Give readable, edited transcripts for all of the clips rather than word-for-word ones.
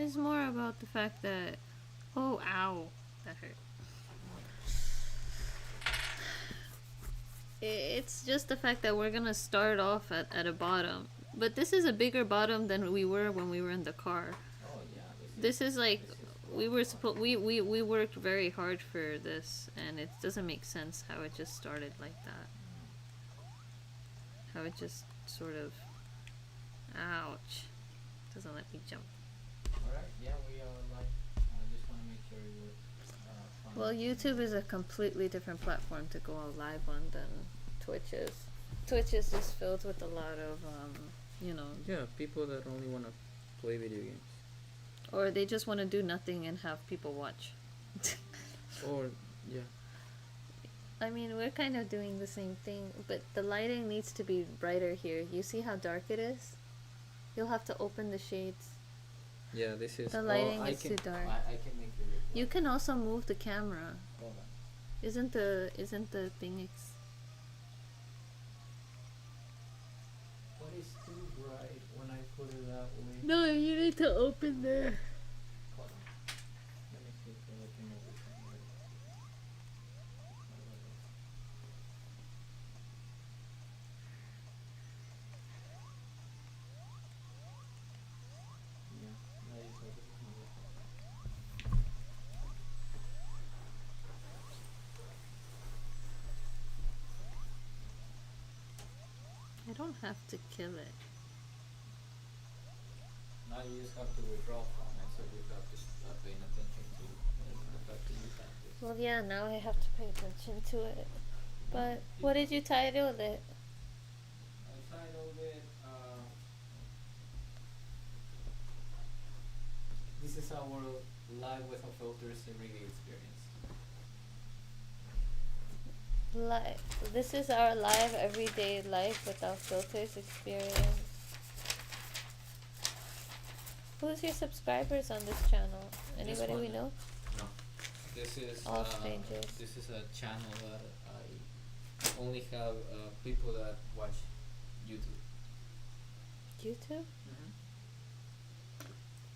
It's more about the fact that, oh, ow, that hurt. It's just the fact that we're gonna start off at a bottom. But this is a bigger bottom than we were when we were in the car. Oh yeah, This is like, this is we were supposed, we worked very hard for this, and it doesn't make sense how it just started like that. How it just sort of, ouch, doesn't let me jump. Alright, yeah, we are live. I just want to make sure you're fine. Well, YouTube is a completely different platform to go live on than Twitch is. Twitch is just filled with a lot of, you know, Yeah, people that only want to play video games. or they just want to do nothing and have people watch. Or, yeah. I mean, we're kind of doing the same thing, but the lighting needs to be brighter here. You see how dark it is? You'll have to open the shades. Yeah, this is... The lighting I is can, too dark. I can make it reflect. You can also move the camera. Hold on. Isn't the thing But it's too bright when I put it that way. No, you need to open the... Hold on. Let me see if I can move it. Yeah, that is what it is. I don't have to kill it. Now you just have to withdraw from it, so you have to start paying attention to the fact that you have this. Well, yeah, now I have to pay attention to it. But what did you title it? I titled it, this is our live without filters and reggae experience. This is our live everyday life without filters experience. Who's your subscribers on this channel? Anybody we one. know? No. This is All strangers. This is a channel that I only have people that watch YouTube. YouTube?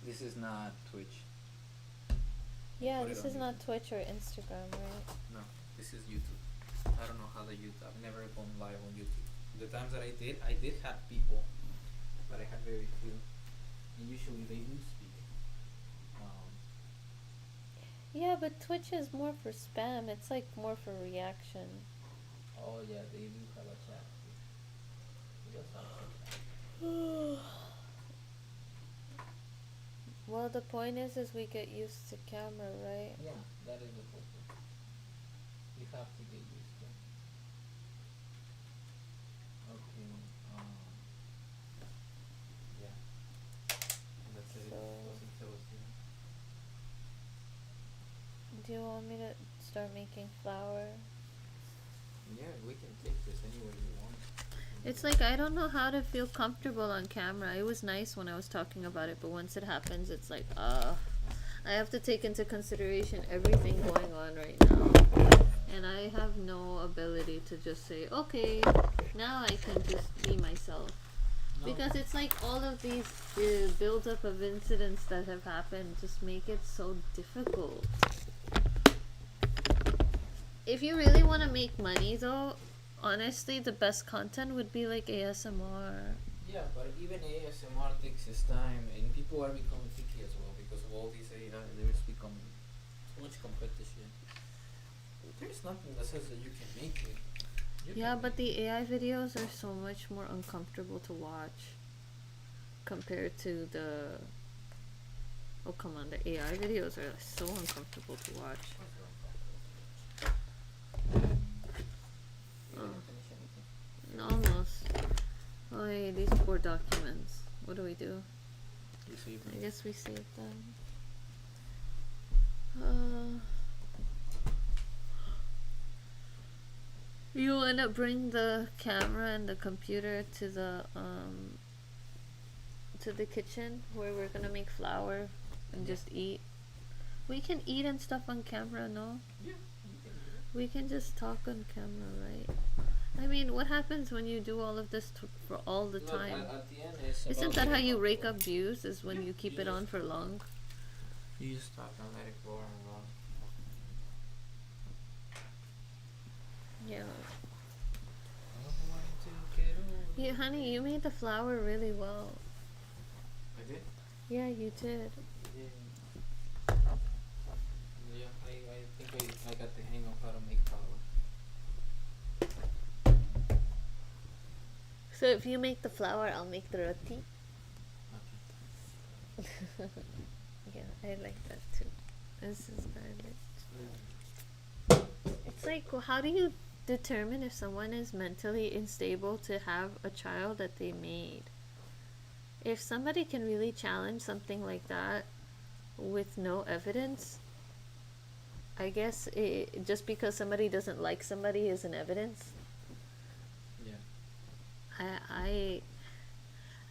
This is not Twitch. Yeah, Put it this on is not Twitch or Instagram, right? No, this is YouTube. I don't know how the YouTube. I've never gone live on YouTube. The times that I did have people, but I had very few. And usually they do speak. Yeah, but Twitch is more for spam. It's like more for reaction. Oh yeah, they do have a chat. We also have a chat. Well, the point is we get used to camera, right? Yeah, that is the whole thing. You have to get used to. Okay. Yeah. That's it. So- Wasn't so soon. Do you want me to start making flour? Yeah, we can take this anywhere you want. It's like I don't know how to feel comfortable on camera. It was nice when I was talking about it, but once it happens, it's like, I have to take into consideration everything going on right now. And I have no ability to just say, okay, now I can just be myself. No. Because it's like all of these build-up of incidents that have happened just make it so difficult. If you really want to make money though, honestly, the best content would be like ASMR. Yeah, but even ASMR takes its time, and people are becoming picky as well because of all these AI. There's become so much competition. There's nothing that says that you can make it. Yeah, but the AI videos are so much more uncomfortable to watch compared to the... Oh, come on, the AI videos are so uncomfortable to watch. You didn't finish anything. Almost. Oh, hey, these poor documents. What do we do? You see, I guess we save them. You end up bring the camera and the computer to the kitchen where we're gonna make flour and just eat. We can eat and stuff on camera, no? yeah, you can do it. We can just talk on camera, right? I mean, what happens when you do all of this for all the Look, time? at the end, it's Isn't about that how getting you rake comfortable. up views? Is when Yeah, you keep you it on just- for long? You just stop and let it go and run. Yeah. I'm going to get over. You, honey, you made the flower really well. I did? Yeah, you did. Yeah. Yeah, I think I got the hang of how to make flour. So if you make the flower, I'll make the roti. Okay. Yeah, I like that too. This is garbage. It's like, well, how do you determine if someone is mentally unstable to have a child that they made? If somebody can really challenge something like that with no evidence, I guess just because somebody doesn't like somebody isn't evidence. Yeah.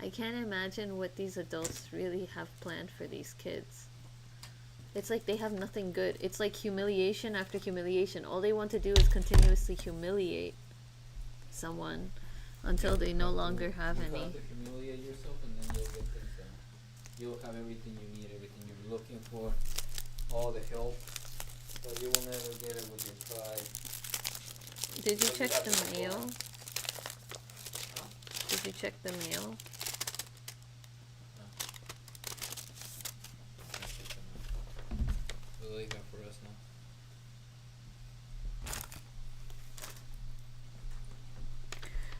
I can't imagine what these adults really have planned for these kids. It's like they have nothing good. It's like humiliation after humiliation. All they want to do is continuously humiliate someone until they no longer have you any. have to humiliate yourself, and then you'll get things done. You'll have everything you need, everything you're looking for, all the help, but you will never get it with your pride. Did you So check have the to mail? perform. Huh? Did you check the mail? No. We'll leave that for us now.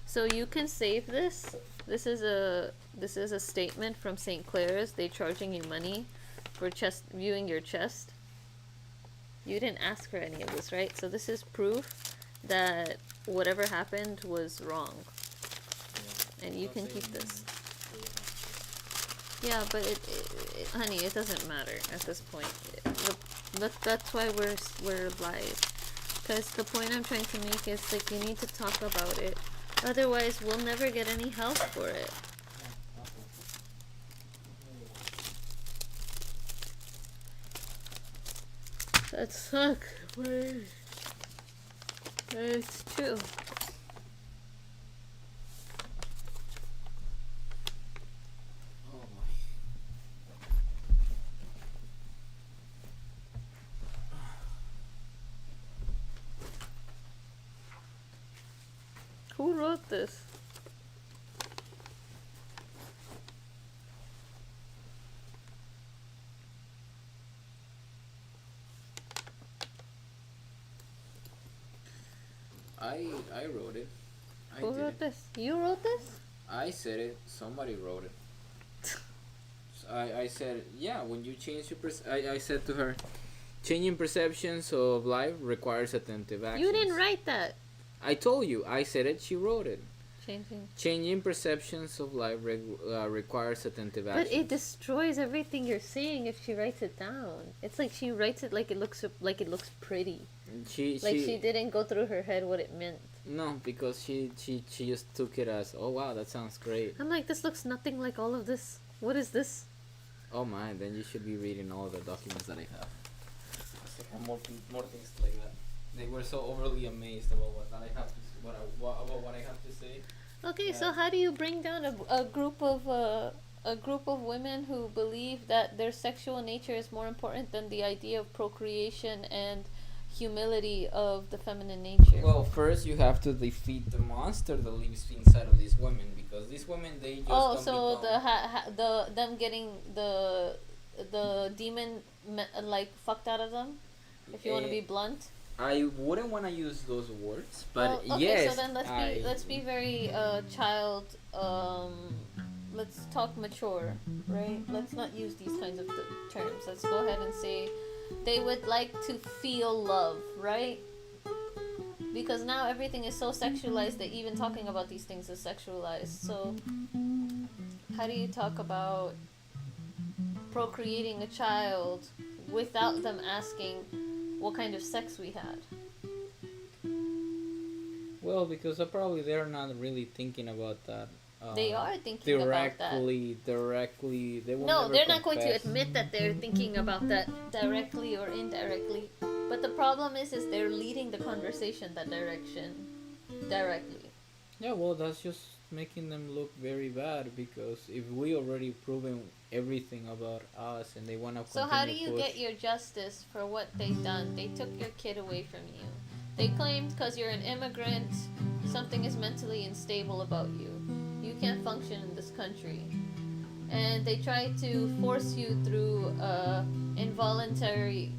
So you can save this. This is a statement from St. Clair's. They charging you money for chest viewing your chest. You didn't ask for any of this, right? So this is proof that whatever happened was wrong. Yeah. And you can keep this. Yeah, but honey, it doesn't matter at this point. That's why we're live. Because the point I'm trying to make is like you need to talk about it. Otherwise, we'll never get any help for it. That sucks. It's true. Oh my. Who wrote this? I wrote it. Who did wrote it. this? You wrote this? I said it. Somebody wrote it. I said, yeah, when you change your I said to her, changing perceptions of life requires attentive actions. You didn't write that. I told you. I said it. She wrote it. Changing perceptions of life requires attentive actions. But it destroys everything you're saying if she writes it down. It's like she writes it like it looks pretty. She didn't go through her head what it meant. No, because she just took it as, oh wow, that sounds great. I'm like, this looks nothing like all of this. What is this? Oh my, then you should be reading all the documents that I have. More things like that. They were so overly amazed about what I have to what I have to say. Okay, Yeah. so how do you bring down a group of women who believe that their sexual nature is more important than the idea of procreation and humility of the feminine nature? Well, first you have to defeat the monster that lives inside of these women, because these women, they just don't so become... them getting the demon like fucked out of them. If you want to be blunt. I wouldn't want to use those words, but okay, yes. So then let's be very child. Let's talk mature, right? Let's not use these kinds of terms. Let's go ahead and say they would like to feel love, right? Because now everything is so sexualized that even talking about these things is sexualized. So how do you talk about procreating a child without them asking what kind of sex we had? Well, because probably they're not really thinking about that. They are thinking about that. Directly. They will No, never they're not going to confess. admit that they're thinking about that directly or indirectly. But the problem is they're leading the conversation that direction directly. Yeah, well, that's just making them look very bad, because if we already proven everything about us, and they want to So continue how do you push. get your justice for what they've done? They took your kid away from you. They claimed because you're an immigrant, something is mentally unstable about you. You can't function in this country. And they tried to force you through involuntary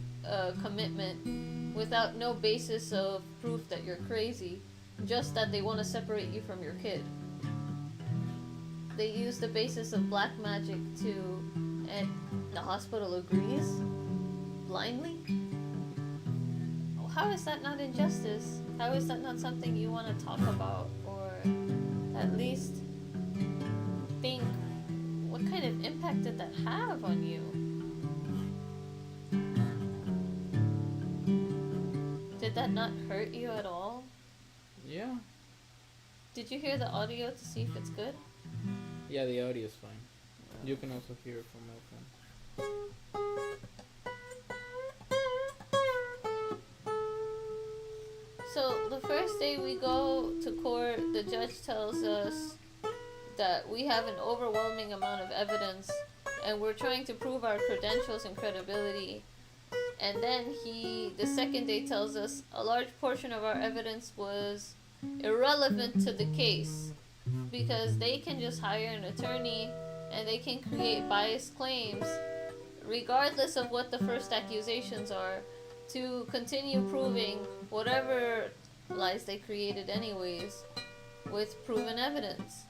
commitment without no basis of proof that you're crazy, just that they want to separate you from your kid. They use the basis of black magic to, and the hospital agrees blindly. How is that not injustice? How is that not something you want to talk about, or at least think what kind of impact did that have on you? Did that not hurt you at all? Yeah, Did you hear the audio to see if it's good? yeah, the audio is fine. You can also hear it from my phone. So the first day we go to court, the judge tells us that we have an overwhelming amount of evidence and we're trying to prove our credentials and credibility. And then the second day tells us a large portion of our evidence was irrelevant to the case because they can just hire an attorney and they can create biased claims regardless of what the first accusations are to continue proving whatever lies they created anyways with proven evidence.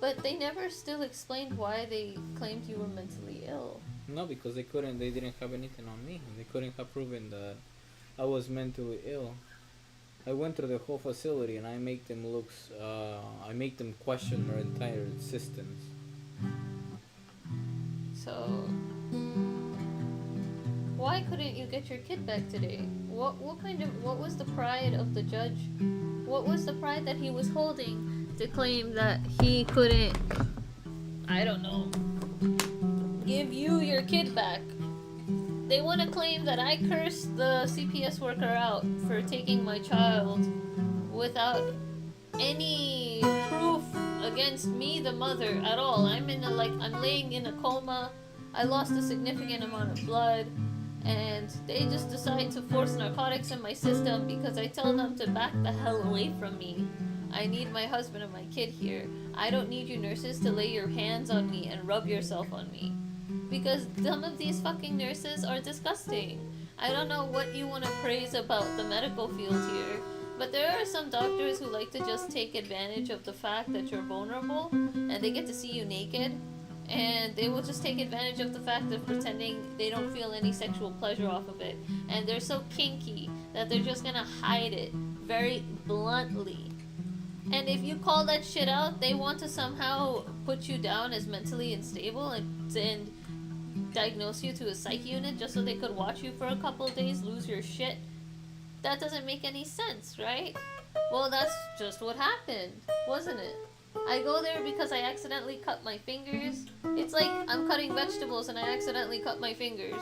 But they never still explained why they claimed you were mentally ill. No, because they couldn't. They didn't have anything on me. They couldn't have proven that I was mentally ill. I went through the whole facility and I make them look. I make them question their entire existence. So why couldn't you get your kid back today? What was the pride of the judge? What was the pride that he was holding to claim that he couldn't, I don't know, give you your kid back? They want to claim that I cursed the CPS worker out for taking my child without any proof against me, the mother, at all. I'm laying in a coma. I lost a significant amount of blood, and they just decide to force narcotics in my system because I tell them to back the hell away from me. I need my husband and my kid here. I don't need you nurses to lay your hands on me and rub yourself on me. Because some of these fucking nurses are disgusting. I don't know what you want to praise about the medical field here, but there are some doctors who like to just take advantage of the fact that you're vulnerable and they get to see you naked, and they will just take advantage of the fact of pretending they don't feel any sexual pleasure off of it. And they're so kinky that they're just gonna hide it very bluntly. And if you call that shit out, they want to somehow put you down as mentally unstable and diagnose you to a psych unit just so they could watch you for a couple of days lose your shit. That doesn't make any sense, right? Well, that's just what happened, wasn't it? I go there because I accidentally cut my fingers. It's like I'm cutting vegetables and I accidentally cut my fingers.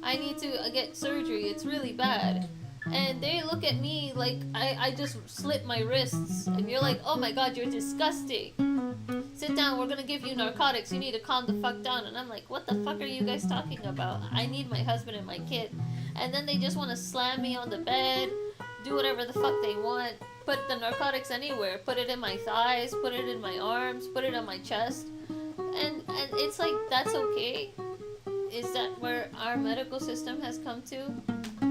I need to get surgery. It's really bad. And they look at me like I just slit my wrists. And you're like, oh my god, you're disgusting. Sit down, we're gonna give you narcotics. You need to calm the fuck down. And I'm like, what the fuck are you guys talking about? I need my husband and my kid. And then they just want to slam me on the bed, do whatever the fuck they want. Put the narcotics anywhere. Put it in my thighs, put it in my arms, put it on my chest. And it's like, that's okay? Is that where our medical system has come to?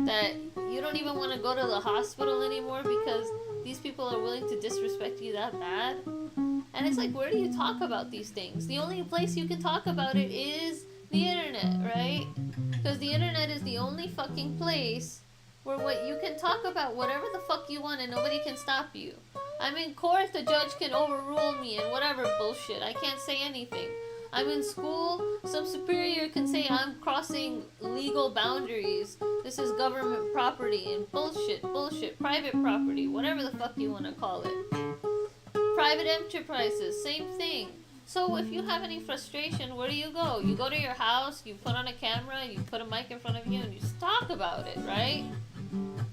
That you don't even want to go to the hospital anymore because these people are willing to disrespect you that bad? And it's like, where do you talk about these things? The only place you can talk about it is the internet, right? Because the internet is the only fucking place where what you can talk about whatever the fuck you want and nobody can stop you. I'm in court, the judge can overrule me and whatever bullshit. I can't say anything. I'm in school, some superior can say I'm crossing legal boundaries. This is government property and bullshit, private property, whatever the fuck you want to call it. Private enterprises, same thing. So if you have any frustration, where do you go? You go to your house, you put on a camera, you put a mic in front of you, and you just talk about it, right?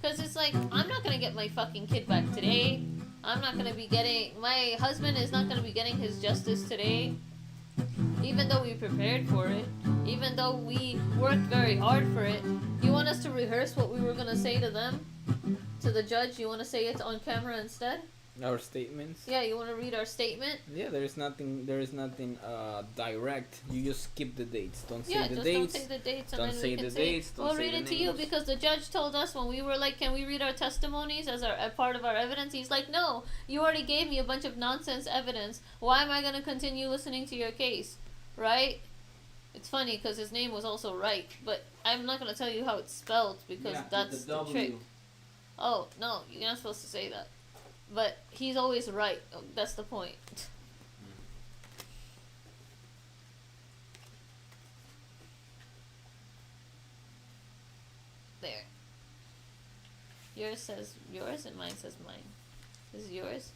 Because it's like, I'm not going to get my fucking kid back today. My husband is not going to be getting his justice today. Even though we prepared for it, even though we worked very hard for it, you want us to rehearse what we were gonna say to them? To the judge, you want to say it on camera instead? Our statements. Yeah, you want to read our statement? Yeah, there is nothing. There is nothing direct. You just skip the dates. Don't say Yeah, the just dates. don't say the dates, and Don't then say we can the say. dates. Don't We'll say read the it to you names. because the judge told us when we were like, "Can we read our testimonies as a part of our evidence?" He's like, "No, you already gave me a bunch of nonsense evidence. Why am I gonna continue listening to your case?" Right? It's funny because his name was also Right, but I'm not gonna tell you how it's spelled because that's the trick. Oh no, you're not supposed to say that. But he's always right. Oh, that's the point. There. Yours says yours and mine says mine. This is yours?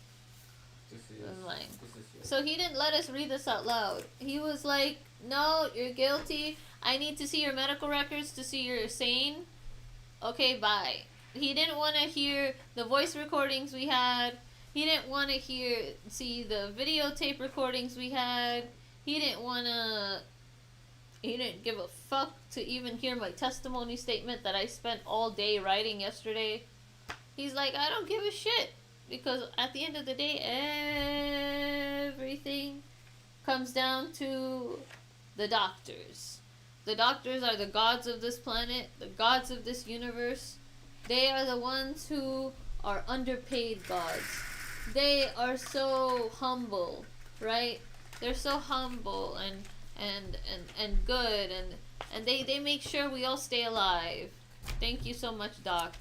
This is And mine. This is yours. So he didn't let us read this out loud. He was like, "No, you're guilty. I need to see your medical records to see you're sane. Okay, bye." He didn't want to hear the voice recordings we had. He didn't want to see the videotape recordings we had. He didn't give a fuck to even hear my testimony statement that I spent all day writing yesterday. He's like, "I don't give a shit." Because at the end of the day, everything comes down to the doctors. The doctors are the gods of this planet, the gods of this universe. They are the ones who are underpaid gods. They are so humble, right? They're so humble and good and they make sure we all stay alive. Thank you so much, Doc.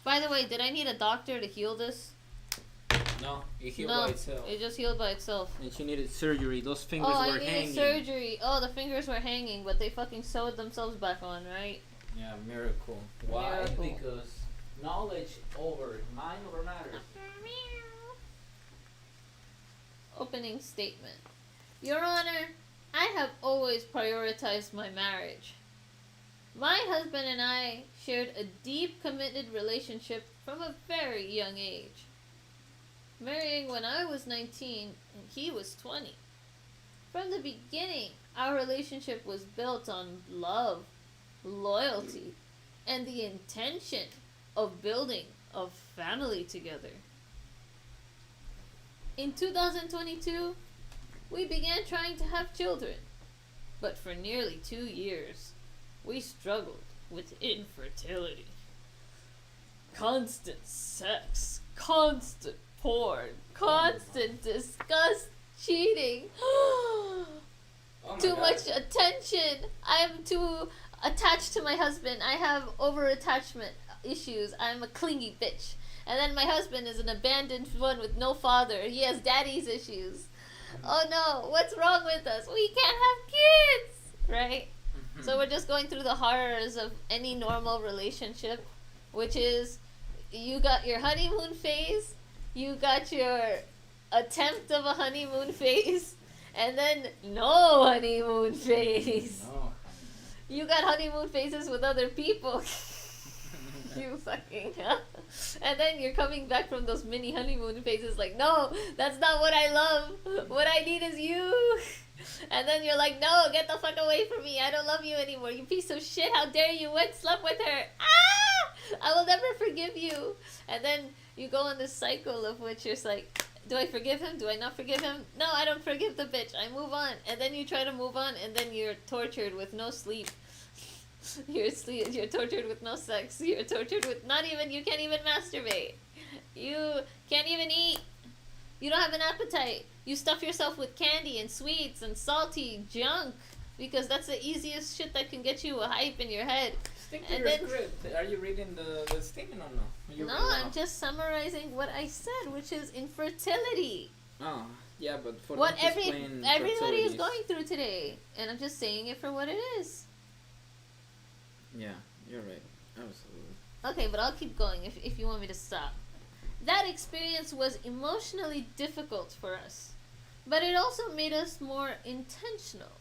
By the way, did I need a doctor to heal this? No, it healed No, by itself. it just healed by itself. And she needed surgery. Those fingers Oh, were I needed hanging. surgery. Oh, the fingers were hanging, but they fucking sewed themselves back on, right? Yeah, miracle. Why? Miracle. Because knowledge over mind over matter. Opening statement. Your Honor, I have always prioritized my marriage. My husband and I shared a deep, committed relationship from a very young age. Marrying when I was 19 and he was 20. From the beginning, our relationship was built on love, loyalty, and the intention of building a family together. In 2022, we began trying to have children, but for nearly 2 years, we struggled with infertility. Constant sex, constant porn, constant disgust, cheating. Oh my Too God. much attention. I'm too attached to my husband. I have over attachment issues. I'm a clingy bitch. And then my husband is an abandoned one with no father. He has daddy's issues. Oh no, what's wrong with us? We can't have kids, right? So we're just going through the horrors of any normal relationship, which is you got your honeymoon phase, you got your attempt of a honeymoon phase, and then no honeymoon phase. No. You got honeymoon phases with other people. You fucking hell. And then you're coming back from those mini honeymoon phases like, no, that's not what I love. What I need is you. And then you're like, no, get the fuck away from me. I don't love you anymore. You piece of shit. How dare you went slept with her. Ah! I will never forgive you. And then you go in this cycle of which you're like, do I forgive him? Do I not forgive him? No, I don't forgive the bitch. I move on. And then you try to move on and then you're tortured with no sleep. You're tortured with no sex. You're tortured with you can't even masturbate. You can't even eat. You don't have an appetite. You stuff yourself with candy and sweets and salty junk because that's the easiest shit that can get you a hype in your head. Stick to And your then- script. Are you reading the statement or no? You No, read it I'm off? just summarizing what I said, which is infertility. Oh, yeah, but for What them to explain everybody is fertilities- going through today, and I'm just saying it for what it is. Yeah, you're right. Absolutely. Okay, but I'll keep going if you want me to stop. That experience was emotionally difficult for us, but it also made us more intentional.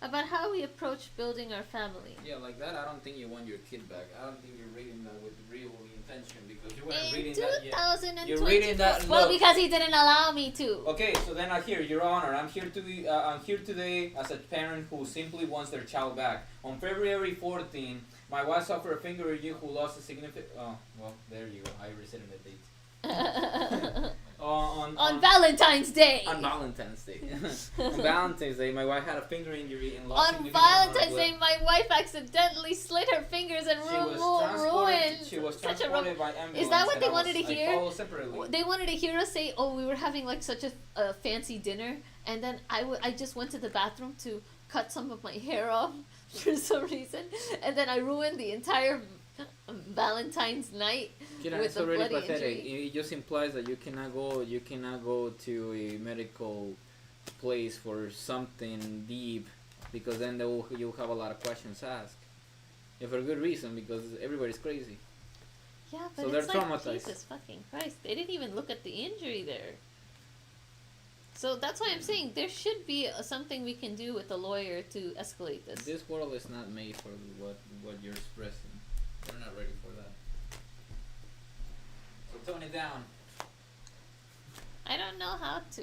about how we approach building our family. Yeah, like that. I don't think you want your kid back. I don't think you're reading that with real intention because you weren't In reading that yet. 2024. You're reading that. Well, Look. because he didn't allow me to. Okay, so then I hear, Your Honor, I'm here to be. I'm here today as a parent who simply wants their child back. On February 14, my wife suffered a finger injury who lost a significant. Oh, well, there you go. I rescinded the date. On Valentine's Day. On Valentine's Day. On Valentine's Day, my wife had a finger injury and lost. On Valentine's Day, my wife accidentally slit her fingers and ruined. She was such a transported by ambulance. Is that what and they I wanted to was, hear? I followed separately. They wanted to hear us say, "Oh, we were having like such a fancy dinner," and then I just went to the bathroom to cut some of my hair off for some reason, and then I ruined the entire Valentine's night with It's a already bloody pathetic. injury. It just implies that you cannot go to a medical place for something deep because then you'll have a lot of questions asked. And for a good reason because everybody's crazy. Yeah, but So it's they're like, traumatized. Jesus fucking Christ. They didn't even look at the injury there. So that's why I'm saying there should be something we can do with a lawyer to escalate this. This world is not made for what you're expressing. We're not ready for that. So tone it down. I don't know how to.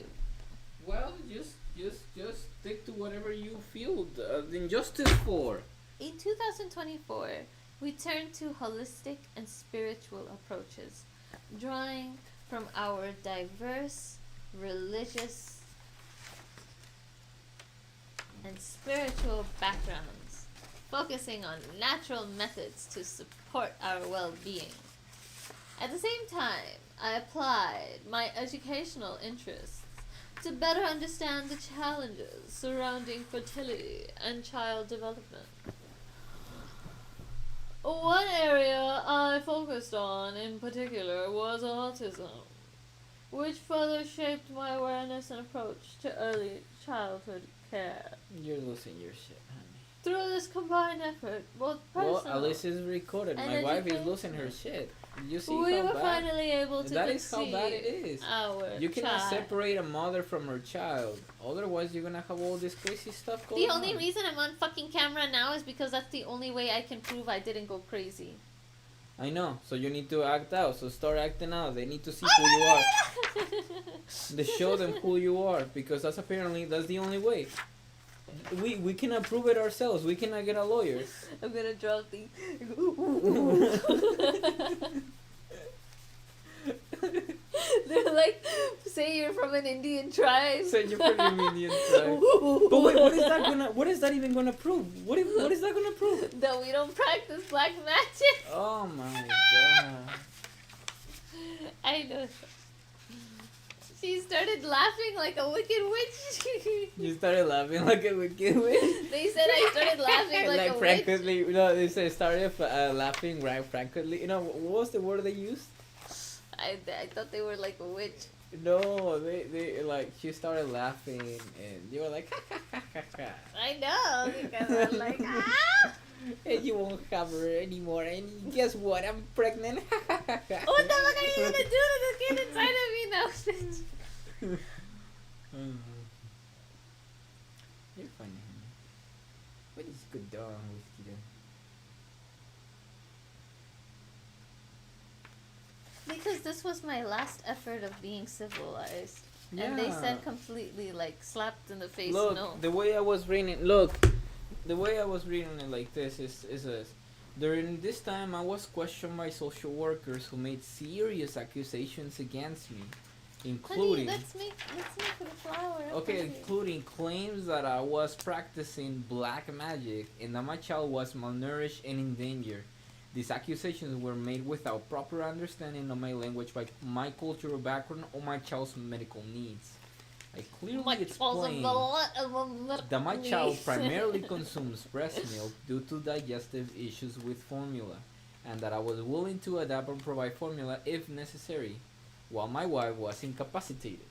Well, just stick to whatever you feel the injustice for. In 2024, we turn to holistic and spiritual approaches, drawing from our diverse religious and spiritual backgrounds, focusing on natural methods to support our well-being. At the same time, I applied my educational interests to better understand the challenges surrounding fertility and child development. One area I focused on in particular was autism, which further shaped my awareness and approach to early childhood care. You're losing your shit, honey. Through this combined effort, both personal Well, at least it's recorded. and My wife is losing educational, her shit. You see we how were bad? finally able to That is conceive how bad it is. our You cannot child. separate a mother from her child. Otherwise, you're gonna have all this crazy stuff going The on. only reason I'm on fucking camera now is because that's the only way I can prove I didn't go crazy. I know. So you need to act out. So start acting out. They need to see who you are. They show them who you are because that's the only way. We cannot prove it ourselves. We cannot get a lawyer. I'm gonna drop the. They're like, say you're from an Indian tribe. So you're from Indian tribe. But wait, what is that even gonna prove? What is that gonna prove? That we don't practice black magic. Oh my god. I know. She started laughing like a wicked witch. You started laughing like a wicked witch. They said I started laughing like a witch. frankly, no, they said started laughing right frankly. You know what was the word they used? I thought they were like a witch. No, they like she started laughing and you were like I know because I'm like and you won't have her anymore and guess what? I'm pregnant. what the fuck are you gonna do to the kid inside of me now? You're funny, honey. What is good dog whiskey though? Because this was my last effort of being civilized. And they said completely like slapped in the face Look, no. the way I was reading it like this is this. During this time, I was questioned by social workers who made serious accusations against me, including Honey, let's make a flower. okay, Honey. including claims that I was practicing black magic and that my child was malnourished and in danger. These accusations were made without proper understanding of my language, by my cultural background, or my child's medical needs. I clearly explained that my child primarily consumes breast milk due to digestive issues with formula, and that I was willing to adapt and provide formula if necessary, while my wife was incapacitated.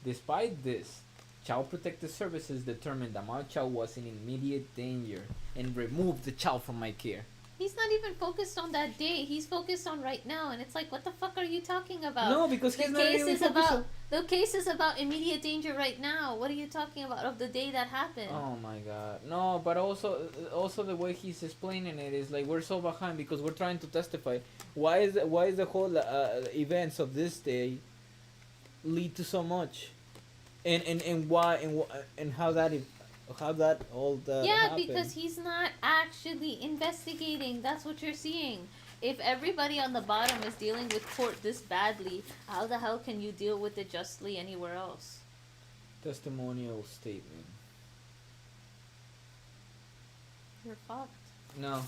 Despite this, Child Protective Services determined that my child was in immediate danger and removed the child from my care. He's not even focused on that day. He's focused on right now, and it's like, what the fuck are you talking about? No, because he's not even focused on. The case is about immediate danger right now. What are you talking about of the day that happened? Oh my god. No, but also the way he's explaining it is like we're so behind because we're trying to testify. Why is the whole events of this day lead to so much? And why and how that all that Yeah, happened. because he's not actually investigating. That's what you're seeing. If everybody on the bottom is dealing with court this badly, how the hell can you deal with it justly anywhere else? Testimonial statement. You're fucked. No,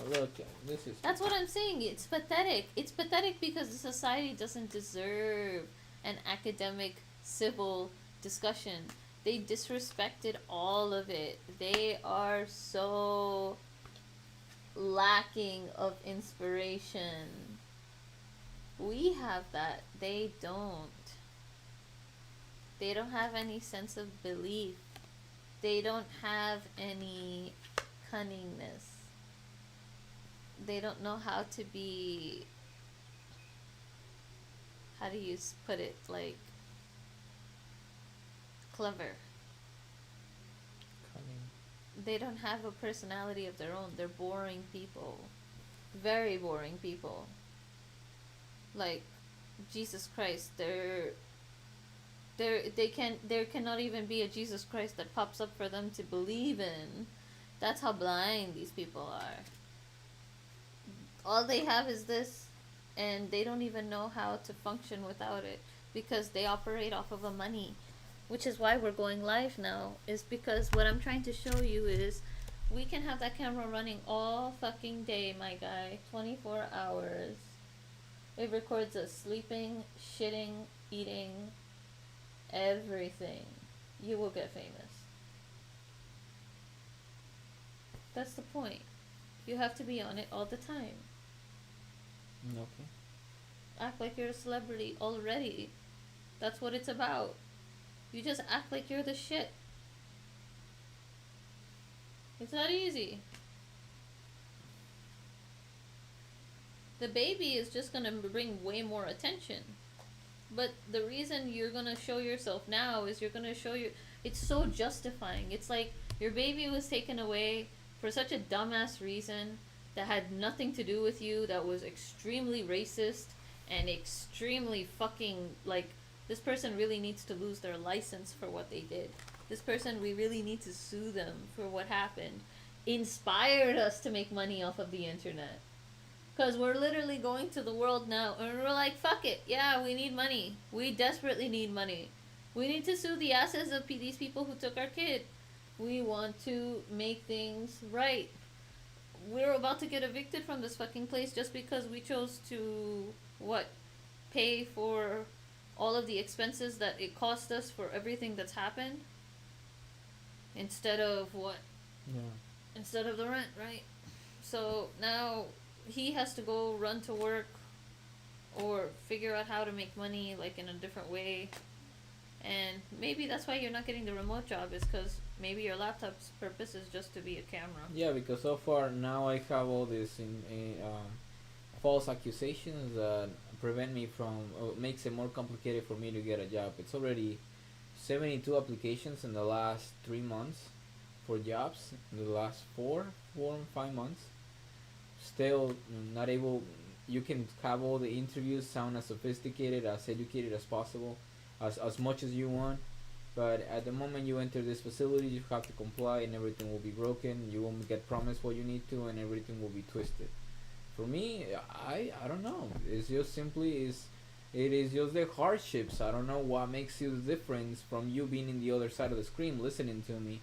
look, this is. That's what I'm saying. It's pathetic. It's pathetic because the society doesn't deserve an academic, civil discussion. They disrespected all of it. They are so lacking of inspiration. We have that. They don't. They don't have any sense of belief. They don't have any cunningness. They don't know how to be, how do you put it, like, clever. They don't have a personality of their own. They're boring people. Very boring people. Like, Jesus Christ, there cannot even be a Jesus Christ that pops up for them to believe in. That's how blind these people are. All they have is this, and they don't even know how to function without it because they operate off of a money. Which is why we're going live now, is because what I'm trying to show you is we can have that camera running all fucking day, my guy. 24 hours. It records us sleeping, shitting, eating, everything. You will get famous. That's the point. You have to be on it all the time. Okay. Act like you're a celebrity already. That's what it's about. You just act like you're the shit. It's not easy. The baby is just gonna bring way more attention. But the reason you're gonna show yourself now is you're gonna show you. It's so justifying. It's like your baby was taken away for such a dumbass reason that had nothing to do with you, that was extremely racist and extremely fucking, like, this person really needs to lose their license for what they did. This person, we really need to sue them for what happened. Inspired us to make money off of the internet. Because we're literally going to the world now and we're like, fuck it. Yeah, we need money. We desperately need money. We need to sue the asses of these people who took our kid. We want to make things right. We're about to get evicted from this fucking place just because we chose to, pay for all of the expenses that it cost us for everything that's happened instead of instead of the rent, right? So now he has to go run to work or figure out how to make money, like, in a different way. And maybe that's why you're not getting the remote job, is because maybe your laptop's purpose is just to be a camera. Yeah, because so far now I have all this in false accusations that prevent me from, makes it more complicated for me to get a job. It's already 72 applications in the last 3 months for jobs, in the last 4 or 5 months. Still not able. You can have all the interviews sound as sophisticated, as educated as possible, as much as you want, but at the moment you enter this facility, you have to comply and everything will be broken. You won't get promised what you need to and everything will be twisted. For me, I don't know. It's just simply it is just the hardships. I don't know what makes you the difference from you being in the other side of the screen listening to me.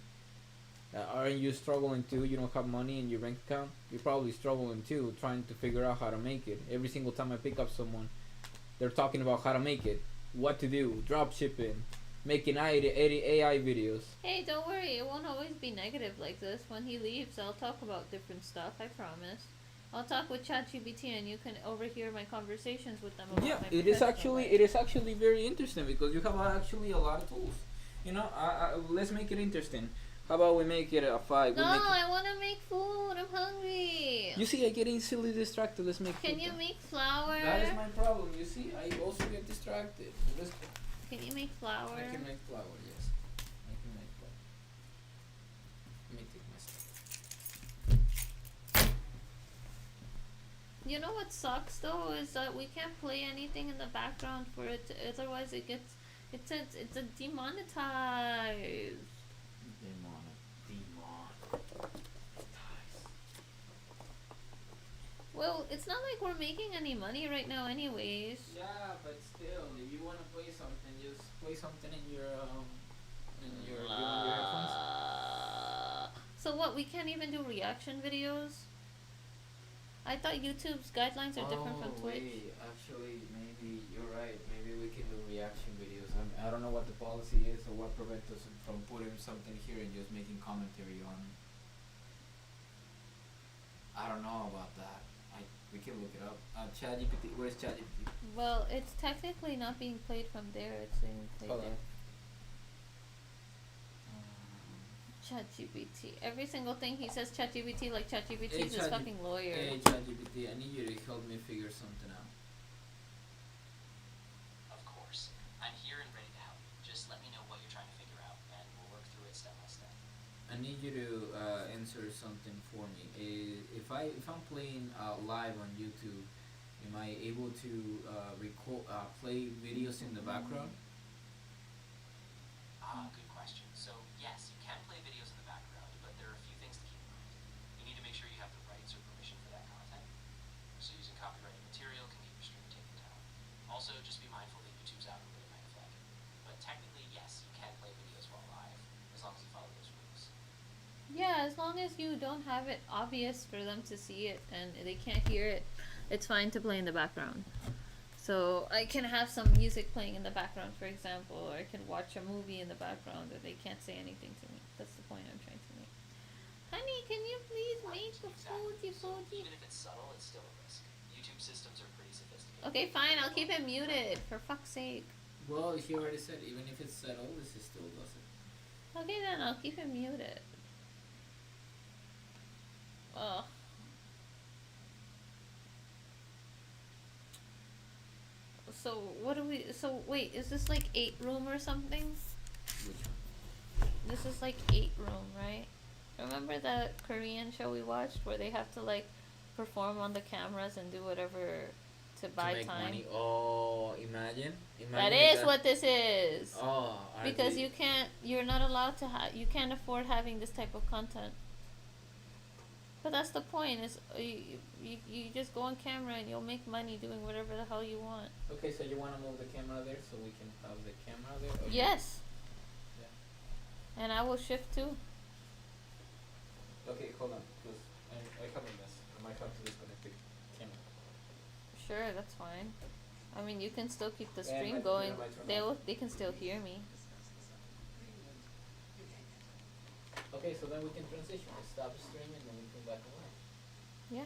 Aren't you struggling too? You don't have money in your bank account. You're probably struggling too, trying to figure out how to make it. Every single time I pick up someone, they're talking about how to make it, what to do, drop shipping, making AI videos. Hey, don't worry. It won't always be negative like this. When he leaves, I'll talk about different stuff. I promise. I'll talk with ChatGPT and you can overhear my conversations with them. About Yeah, my it is professional actually life. it is actually very interesting because you have actually a lot of tools. You know, let's make it interesting. How about we make it a 5? No, I want to make food. I'm hungry. You see, I get easily distracted. Let's make. Can you make flour? That is my problem. You see, I also get distracted. Let's go. Can you make flour? I can make flour, yes. I can make flour. Let me take my stuff. You know what sucks though is that we can't play anything in the background for it. Otherwise, it's a demonetized. Well, it's not like we're making any money right now, anyways. Yeah, but still, if you want to play something, just play something in your headphones. So what? We can't even do reaction videos. I thought YouTube's guidelines are different from Twitch. Wait, actually, maybe you're right. Maybe we can do reaction videos. I don't know what the policy is or what prevents us from putting something here and just making commentary on. I don't know about that. We can look it up. ChatGPT. Where's ChatGPT? Well, it's technically not being played from there. It's being played Hold on. there. ChatGPT. Every single thing he says ChatGPT, like ChatGPT is his fucking lawyer. Hey ChatGPT, I need you to help me figure something out. Of course. I'm here and ready to help. Just let me know what you're trying to figure out, and we'll work through it step by step. I need you to answer something for me. If I'm playing live on YouTube, am I able to play videos in the background? Good question. So yes, you can play videos in the background, but there are a few things to keep in mind. You need to make sure you have the rights or permission for that content. So using copyrighted material can get your stream taken down. Also, just be mindful that YouTube's algorithm might flag it. But technically, yes, you can play videos while live, as long as you follow those rules. Yeah, as long as you don't have it obvious for them to see it and they can't hear it, it's fine to play in the background. So I can have some music playing in the background, for example, or I can watch a movie in the background that they can't say anything to me. That's the point I'm trying to make. Honey, can you please make the Exactly. So foodie? even if it's subtle, it's still a risk. YouTube systems are pretty sophisticated. Okay, fine, I'll keep it muted, for fuck's sake. Well, he already said even if it's settled, this is still does it. Okay then, I'll keep it muted. Ugh. So what do we? So wait, is this like 8 room or something? Which one? This is like 8 room, right? Remember that Korean show we watched where they have to like perform on the cameras and do whatever to buy to make time? money. Oh, imagine. That if is what this is. Oh, Because you're not allowed to have, you can't afford having this type of content. But that's the point. Is you just go on camera and you'll make money doing whatever the hell you want. Okay, so you want to move the camera there so we can have the camera there? Okay. Yes. Yeah. And I will shift too. Okay, hold on, because I have a mess. I might have to disconnect the camera. Sure, that's fine. I mean, you can still keep the Yeah, stream my- going. yeah, my turn They can still hear me. Okay, so then we can transition. Stop streaming and we come back online. Yeah.